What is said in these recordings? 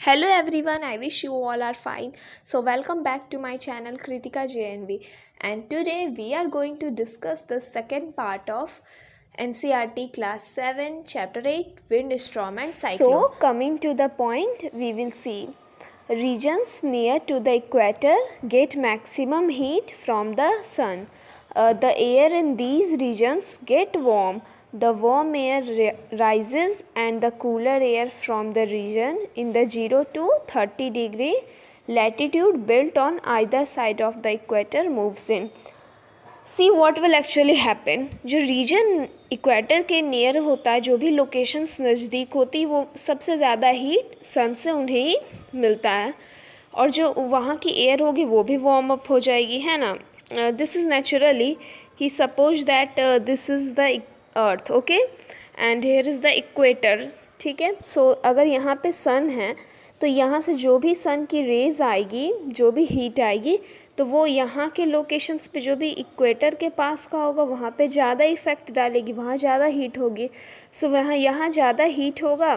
Hello everyone, I wish you all are fine. So welcome back to my channel Kritika JNV, and today we are going to discuss the second part of NCERT class 7 chapter 8 wind storm and cyclone. So coming to the point, we will see regions near to the equator get maximum heat from the sun. The air in these regions get warm. The warm air rises and the cooler air from the region in the 0 to 30 degree latitude built on either side of the equator moves in. See what will actually happen. जो reason equator के near होता है, जो भी locations नज़दीक होती, वो सबसे ज़्यादा हीट सन से उन्हें ही मिलता है, और जो वहाँ की एयर होगी वो भी वार्म अप हो जाएगी, है ना. दिस इज़ नेचुरली कि suppose that this is the earth, okay, and here is the equator. ठीक है. सो अगर यहाँ पे सन है तो यहाँ से जो भी सन की रेज आएगी, जो भी हीट आएगी, तो वो यहाँ के लोकेशंस पे, जो भी इक्वेटर के पास का होगा, वहाँ पे ज़्यादा इफ़ेक्ट डालेगी, वहाँ ज़्यादा हीट होगी. सो वहाँ यहाँ ज़्यादा हीट होगा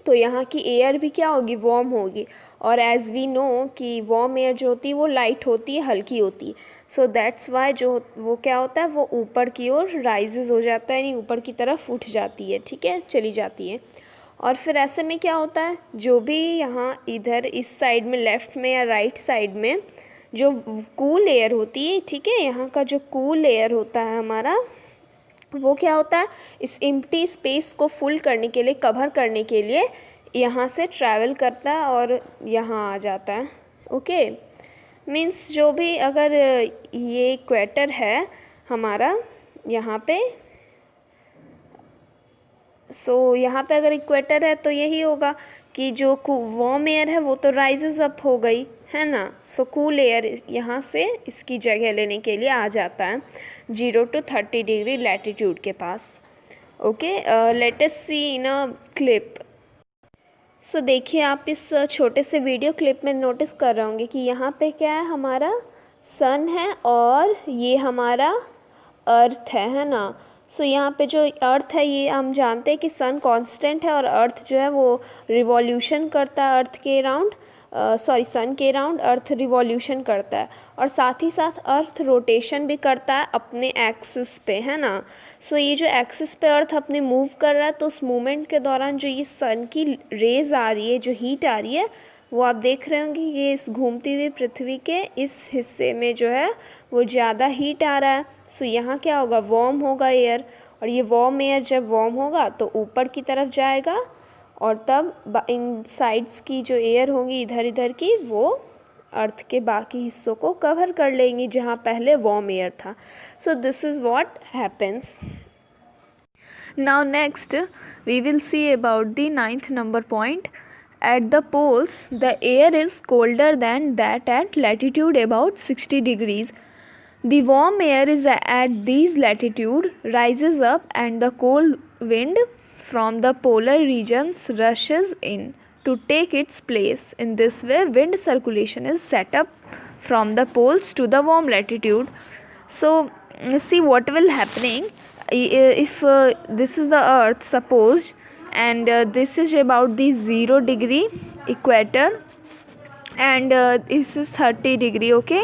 तो यहाँ की एयर भी क्या होगी, वार्म होगी. और एज़ वी नो कि वार्म एयर जो होती है वो लाइट होती है, हल्की होती है. सो दैट्स वाई जो वो क्या होता है, वो ऊपर की ओर राइजेज़ हो जाता है, यानी ऊपर की तरफ उठ जाती है. ठीक है, चली जाती है. और फिर ऐसे में क्या होता है, जो भी यहाँ इधर इस साइड में लेफ़्ट में या राइट साइड में जो कूल एयर होती है, ठीक है, यहाँ का जो कूल एयर होता है हमारा, वो क्या होता है, इस एम्प्टी स्पेस को फुल करने के लिए, कवर करने के लिए यहाँ से ट्रैवल करता है और यहाँ आ जाता है. ओके, मीन्स जो भी, अगर ये इक्वेटर है हमारा यहाँ पे, सो यहाँ पे अगर इक्वेटर है तो यही होगा कि जो वार्म एयर है वो तो राइजेस अप हो गई, है ना. सो कूल एयर यहाँ से इसकी जगह लेने के लिए आ जाता है 0 to 30 डिग्री लैटिट्यूड के पास. Okay, let us see in a clip. So देखिए, आप इस छोटे से वीडियो क्लिप में नोटिस कर रहे होंगे कि यहाँ पे क्या है, हमारा सन है और ये हमारा अर्थ है ना. सो यहाँ पे जो अर्थ है, ये हम जानते हैं कि सन कांस्टेंट है और अर्थ जो है वो रिवॉल्यूशन करता है अर्थ के अराउंड, सन के अराउंड अर्थ रिवॉल्यूशन करता है, और साथ ही साथ अर्थ रोटेशन भी करता है अपने एक्सिस पे, है ना. सो ये जो एक्सिस पे अर्थ अपने मूव कर रहा है, तो उस मूवमेंट के दौरान जो ये सन की रेज आ रही है, जो हीट आ रही है, वो आप देख रहे होंगे ये इस घूमती हुई पृथ्वी के इस हिस्से में जो है वो ज़्यादा हीट आ रहा है. सो यहाँ क्या होगा, वार्म होगा एयर, और ये वार्म एयर जब वार्म होगा तो ऊपर की तरफ जाएगा, और तब इन साइड्स की जो एयर होंगी इधर इधर की, वो अर्थ के बाकी हिस्सों को कवर कर लेंगी जहाँ पहले वार्म एयर था. So this is what happens. Now next we will see about the 9th number point. At the poles, the air is colder than that at latitude about 60 degrees. The warm air is at these latitude rises up and the cold wind from the polar regions rushes in to take its place. In this way, wind circulation is set up from the poles to the warm latitude. So, see what will happening if this is the earth, suppose, and this is about the 0 degree equator, and this is 30 degree, okay,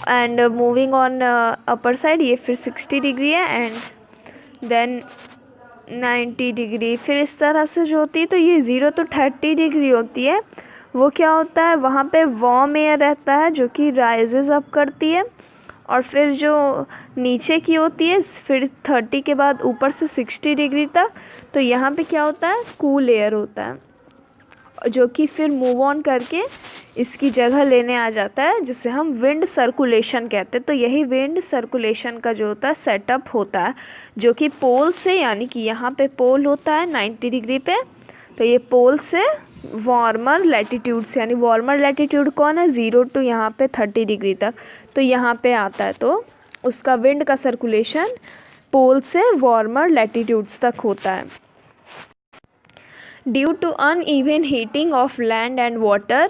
and moving on upper side ये फिर 60 degree है, and then 90 degree. फिर इस तरह से जो होती है, तो ये 0 to 30 डिग्री होती है, वो क्या होता है, वहाँ पे वार्म एयर रहता है जो कि राइजेस अप करती है, और फिर जो नीचे की होती है, फिर 30 के बाद ऊपर से 60 डिग्री तक, तो यहाँ पे क्या होता है, कूल एयर होता है, जो कि फिर मूव ऑन करके इसकी जगह लेने आ जाता है, जिसे हम विंड सर्कुलेशन कहते हैं. तो यही विंड सर्कुलेशन का जो होता है सेटअप होता है, जो कि पोल से, यानी कि यहाँ पे पोल होता है 90 डिग्री पे, तो ये पोल से वार्मर लैटिट्यूड से, यानी वार्मर लैटिट्यूड कौन है, 0 to यहाँ पे 30 डिग्री तक, तो यहाँ पे आता है, तो उसका विंड का सर्कुलेशन पोल से वार्मर लैटिट्यूड्स तक होता है. Due to uneven heating of land and water,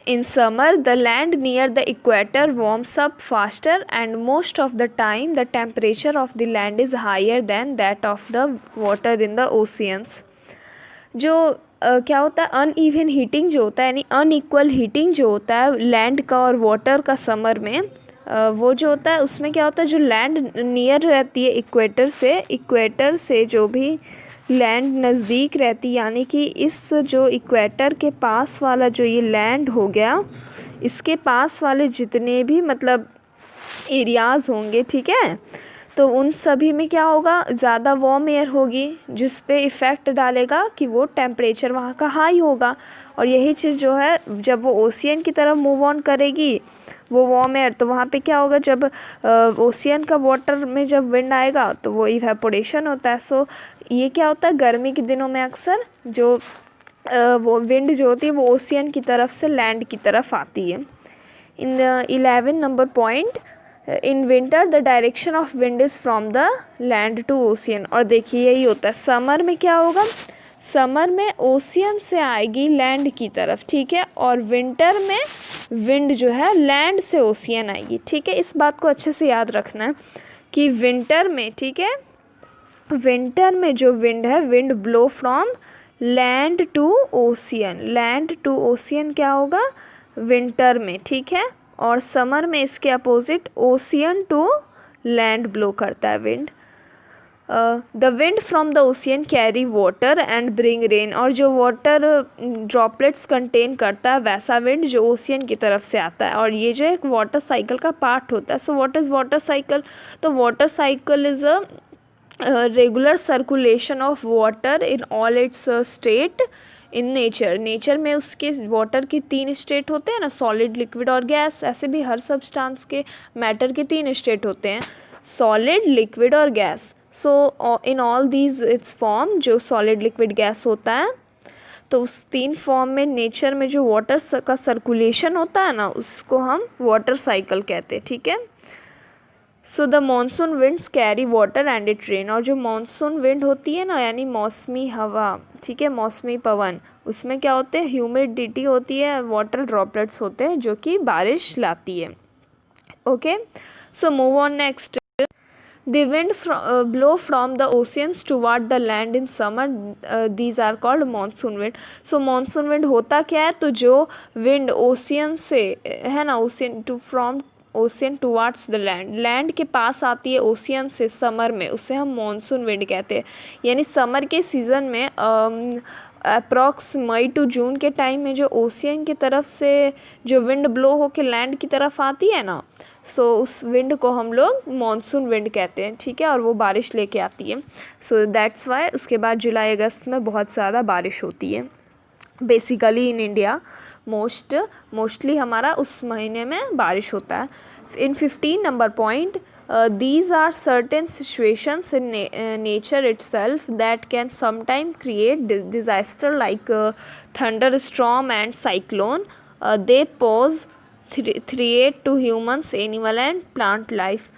in summer the land near the equator warms up faster, and most of the time the temperature of the land is higher than that of the water in the oceans. जो क्या होता है, uneven heating जो होता है, यानी unequal heating जो होता है लैंड का और वाटर का समर में, वो जो होता है उसमें क्या होता है, जो लैंड नियर रहती है इक्वेटर से जो भी लैंड नज़दीक रहती, यानी कि इस जो इक्वेटर के पास वाला जो ये लैंड हो गया, इसके पास वाले जितने भी मतलब एरियाज़ होंगे, ठीक है, तो उन सभी में क्या होगा, ज़्यादा वार्म एयर होगी, जिस पे इफ़ेक्ट डालेगा कि वो टेम्परेचर वहाँ का हाई होगा। और यही चीज़ जो है जब वो ओशियन की तरफ मूव ऑन करेगी वो वार्म एयर, तो वहाँ पे क्या होगा, जब ओशियन का वाटर में जब विंड आएगा तो वो इवेपोरेशन होता है। सो ये क्या होता है, गर्मी के दिनों में अक्सर जो वो विंड जो होती है वो ओशियन की तरफ से लैंड की तरफ आती है। इन 11 number point, in winter the direction of wind is from the land to ocean. और देखिए यही होता है, समर में क्या होगा, समर में ओशियन से आएगी लैंड की तरफ, ठीक है, और विंटर में विंड जो है लैंड से ओशियन आएगी, ठीक है। इस बात को अच्छे से याद रखना है कि विंटर में, ठीक है, विंटर में जो विंड है, wind blow from land to ocean, land to ocean क्या होगा विंटर में, ठीक है, और समर में इसके opposite ocean to land blow करता है wind. The wind from the ocean carry water and bring rain, और जो वाटर ड्रॉपलेट्स कंटेन करता है वैसा विंड जो ओशियन की तरफ से आता है, और ये जो एक वाटर साइकिल का पार्ट होता है। So what is water cycle, तो water cycle is a regular circulation of water in all its state in nature में उसके वाटर के 3 स्टेट होते हैं ना, सॉलिड, लिक्विड और गैस। ऐसे भी हर सब्सटेंस के मैटर के 3 स्टेट होते हैं, सॉलिड, लिक्विड और gas. So in all these it's form, जो सॉलिड, लिक्विड, गैस होता है, तो उस 3 फॉर्म में नेचर में जो वाटर का सर्कुलेशन होता है ना, उसको हम वाटर साइकिल कहते हैं, ठीक है। So the monsoon winds carry water and it rain, और जो मानसून विंड होती है ना, यानी मौसमी हवा, ठीक है, मौसमी पवन, उसमें क्या होते हैं, ह्यूमिडिटी होती है, वाटर ड्रॉपलेट्स होते हैं जो कि बारिश लाती है। Okay, so move on next. The wind blow from the oceans toward the land in summer. These are called monsoon wind. So monsoon wind होता क्या है, तो जो wind ओशियन से है ना, ocean to from ocean towards the land, land के पास आती है ओशियन से समर में, उसे हम मानसून विंड कहते हैं। यानी समर के सीज़न में अप्रॉक्स मई टू जून के टाइम में जो ओशियन की तरफ से जो विंड ब्लो होकर लैंड की तरफ आती है ना, सो उस विंड को हम लोग मानसून विंड कहते हैं, ठीक है, और वो बारिश लेके आती है। सो दैट्स वाई उसके बाद जुलाई अगस्त में बहुत ज़्यादा बारिश होती है। बेसिकली इन इंडिया मोस्टली हमारा उस महीने में बारिश होता है। इन 15 number point, these are certain situations in nature itself that can sometime create disaster like thunderstorm and cyclone. They pose threat to humans, animal and plant life.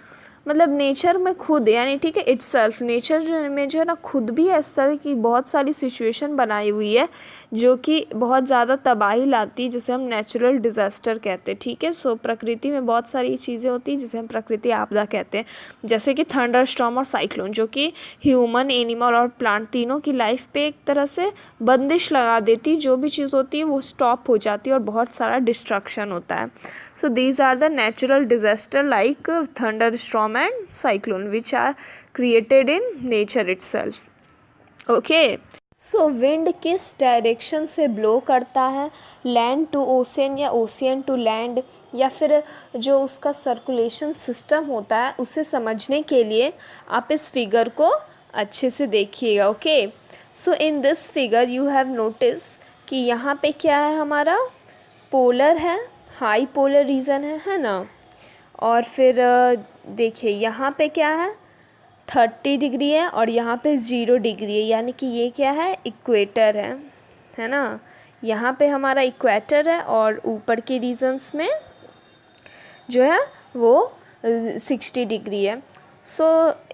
मतलब nature में खुद, यानी ठीक है, इट्सल्फ, नेचर में जो है ना खुद भी इस तरह की बहुत सारी सिचुएशन बनाई हुई है जो कि बहुत ज़्यादा तबाही लाती है, जिसे हम नेचुरल डिज़ास्टर कहते हैं, ठीक है। सो प्रकृति में बहुत सारी चीज़ें होती हैं जिसे हम प्रकृति आपदा कहते हैं, जैसे कि थंडर स्टॉर्म और साइक्लोन, जो कि ह्यूमन, एनिमल और प्लांट तीनों की लाइफ पे एक तरह से बंदिश लगा देती, जो भी चीज़ होती है वो स्टॉप हो जाती है और बहुत सारा डिस्ट्रक्शन होता है। So these are the natural disaster like thunderstorm and cyclone which are created in nature itself. Okay. So wind किस डायरेक्शन से ब्लो करता है, लैंड टू ओशियन या ओशियन टू लैंड, या फिर जो उसका सर्कुलेशन सिस्टम होता है, उसे समझने के लिए आप इस फिगर को अच्छे से देखिएगा। Okay, so in this figure you have notice कि यहाँ पे क्या है, हमारा पोलर है, हाई पोलर रीजन है ना, और फिर देखिए यहाँ पे क्या है 30 डिग्री है और यहाँ पे 0 डिग्री है, यानी कि ये क्या है, इक्वेटर है ना। यहाँ पे हमारा इक्वेटर है और ऊपर के रीजन्स में जो है वो 60 डिग्री है। So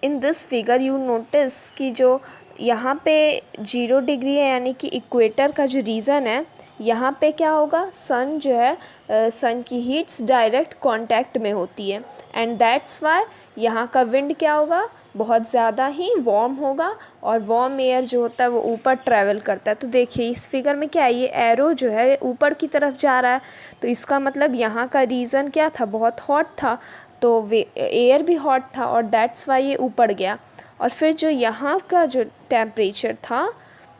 in this figure you notice कि जो यहाँ पे 0 डिग्री है, यानी कि इक्वेटर का जो रीजन है, यहाँ पे क्या होगा, सन जो है सन की हीट्स डायरेक्ट कांटेक्ट में होती है, एंड दैट्स वाई यहाँ का विंड क्या होगा, बहुत ज़्यादा ही वार्म होगा और वार्म एयर जो होता है वो ऊपर ट्रैवल करता है। तो देखिए इस फिगर में क्या है, ये एरो जो है ऊपर की तरफ जा रहा है, तो इसका मतलब यहाँ का रीज़न क्या था, बहुत हॉट था, तो एयर भी हॉट था और दैट्स वाई ये ऊपर गया। और फिर जो यहाँ का जो टेम्परेचर था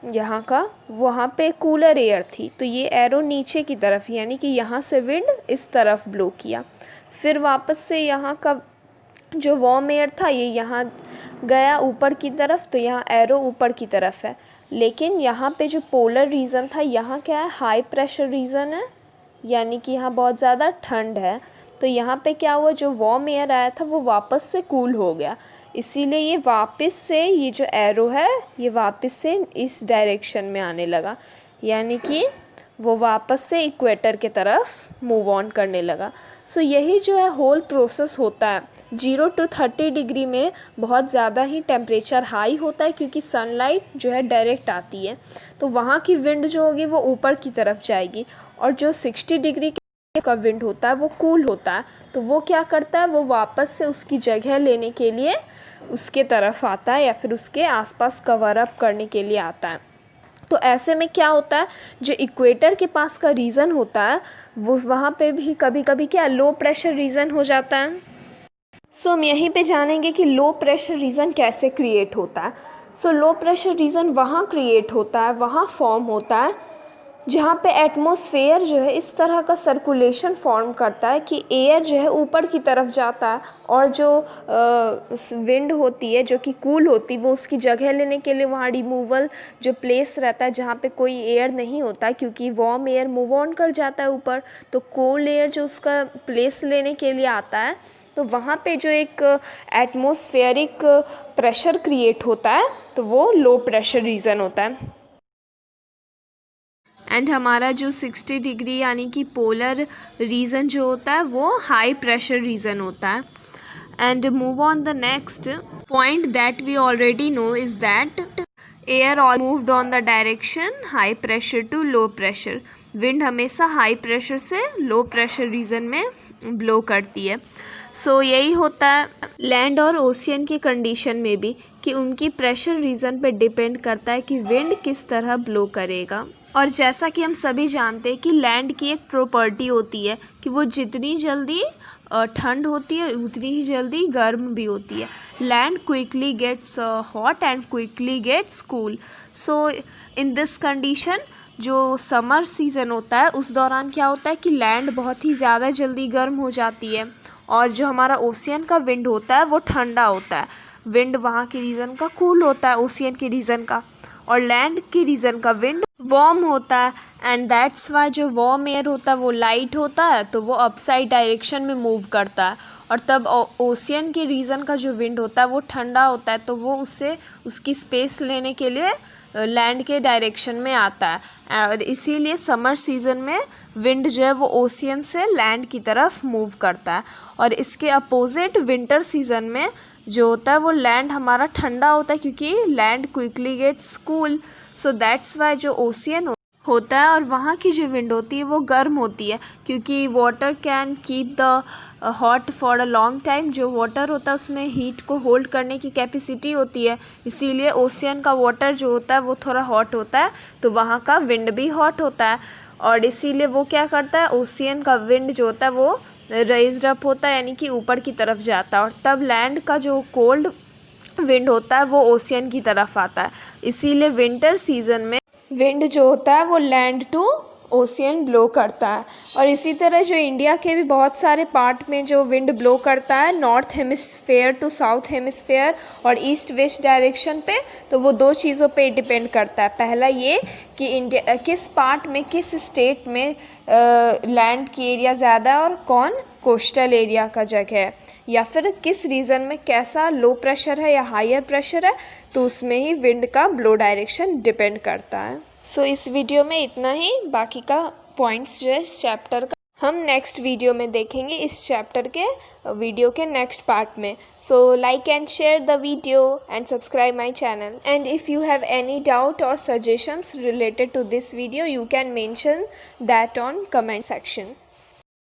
यहाँ का, वहाँ पे कूलर एयर थी, तो ये एरो नीचे की तरफ, यानी कि यहाँ से विंड इस तरफ ब्लो किया। फिर वापस से यहाँ का जो वार्म एयर था ये यहाँ गया ऊपर की तरफ, तो यहाँ एरो ऊपर की तरफ है। लेकिन यहाँ पे जो पोलर रीजन था, यहाँ क्या है, हाई प्रेशर रीजन है, यानी कि यहाँ बहुत ज़्यादा ठंड है। तो यहाँ पे क्या हुआ, जो वार्म एयर आया था वो वापस से कूल हो गया, इसीलिए ये वापस से, ये जो एरो है ये वापस से इस डायरेक्शन में आने लगा, यानी कि वो वापस से इक्वेटर के तरफ मूव ऑन करने लगा। सो यही जो है होल प्रोसेस होता है। 0 to 30 डिग्री में बहुत ज़्यादा ही टेम्परेचर हाई होता है, क्योंकि सनलाइट जो है डायरेक्ट आती है, तो वहाँ की विंड जो होगी वो ऊपर की तरफ जाएगी। और जो 60 डिग्री का विंड होता है वो कूल होता है, तो वो क्या करता है, वो वापस से उसकी जगह लेने के लिए उसके तरफ आता है, या फिर उसके आसपास कवर अप करने के लिए आता है। तो ऐसे में क्या होता है, जो इक्वेटर के पास का रीजन होता है वो वहाँ पे भी कभी कभी क्या लो प्रेशर रीजन हो जाता है। सो हम यहीं पे जानेंगे कि लो प्रेशर रीजन कैसे क्रिएट होता है। सो लो प्रेशर रीजन वहाँ क्रिएट होता है, वहाँ फॉर्म होता है जहाँ पे एटमॉस्फेयर जो है इस तरह का सर्कुलेशन फॉर्म करता है कि एयर जो है ऊपर की तरफ जाता है, और जो विंड होती है जो कि कूल होती है वो उसकी जगह लेने के लिए वहाँ रिमूवल जो प्लेस रहता है जहाँ पे कोई एयर नहीं होता, क्योंकि वार्म एयर मूव ऑन कर जाता है ऊपर, तो कोल्ड एयर जो उसका प्लेस लेने के लिए आता है, तो वहाँ पे जो एक एटमॉस्फेरिक प्रेशर क्रिएट होता है तो वो लो प्रेशर रीजन होता है। एंड हमारा जो 60 डिग्री यानी कि पोलर रीजन जो होता है वो हाई प्रेशर रीजन होता है। And move on the next point that we already know is that air all moved on the direction high pressure to low pressure. Wind हमेशा हाई प्रेशर से low pressure region में blow करती है। सो यही होता है लैंड और ocean की कंडीशन में भी, कि उनकी प्रेशर रीजन पे डिपेंड करता है कि विंड किस तरह ब्लो करेगा। और जैसा कि हम सभी जानते हैं कि लैंड की एक प्रॉपर्टी होती है कि वो जितनी जल्दी ठंड होती है उतनी ही जल्दी गर्म भी होती है। Land quickly gets hot and quickly gets cool. So in this condition जो समर सीज़न होता है उस दौरान क्या होता है कि लैंड बहुत ही ज़्यादा जल्दी गर्म हो जाती है, और जो हमारा ओशियन का विंड होता है वो ठंडा होता है। विंड वहाँ के रीजन का कूल होता है ओशियन के रीजन का, और लैंड के रीजन का विंड वार्म होता है। एंड दैट्स वाई जो वार्म एयर होता है वो लाइट होता है, तो वो अपसाइड डायरेक्शन में मूव करता है, और तब ओशियन के रीजन का जो विंड होता है वो ठंडा होता है, तो वो उससे उसकी स्पेस लेने के लिए लैंड के डायरेक्शन में आता है। और इसीलिए समर सीज़न में विंड जो है वो ओशियन से लैंड की तरफ मूव करता है, और इसके अपोजिट विंटर सीज़न में जो होता है वो लैंड हमारा ठंडा होता है, क्योंकि land quickly gets cool. So that's why जो ओशियन होता है और वहाँ की जो विंड होती है वो गर्म होती है, क्योंकि water can keep the hot for a long time. जो वाटर होता है उसमें हीट को होल्ड करने की कैपेसिटी होती है, इसीलिए ओशियन का वाटर जो होता है वो थोड़ा हॉट होता है, तो वहाँ का विंड भी हॉट होता है, और इसीलिए वो क्या करता है, ओशियन का विंड जो होता है वो रेज्ड अप होता है, यानी कि ऊपर की तरफ जाता है, और तब लैंड का जो कोल्ड विंड होता है वो ओशियन की तरफ आता है। इसीलिए विंटर सीज़न में विंड जो होता है वो लैंड टू ओशियन ब्लो करता है। और इसी तरह जो इंडिया के भी बहुत सारे पार्ट में जो विंड ब्लो करता है, north hemisphere to south hemisphere और ईस्ट वेस्ट डायरेक्शन पे, तो वो दो चीज़ों पे डिपेंड करता है। पहला ये कि इंडिया किस पार्ट में, किस स्टेट में लैंड की एरिया ज़्यादा है और कौन कोस्टल एरिया का जगह है, या फिर किस रीजन में कैसा लो प्रेशर है या हायर प्रेशर है, तो उसमें ही विंड का ब्लो डायरेक्शन डिपेंड करता है। सो इस वीडियो में इतना ही, बाकी का पॉइंट्स जो है इस चैप्टर का हम नेक्स्ट वीडियो में देखेंगे, इस चैप्टर के वीडियो के नेक्स्ट पार्ट में। So like and share the video and subscribe my channel, and if you have any doubt और suggestions related to this video, you can mention that on comment section.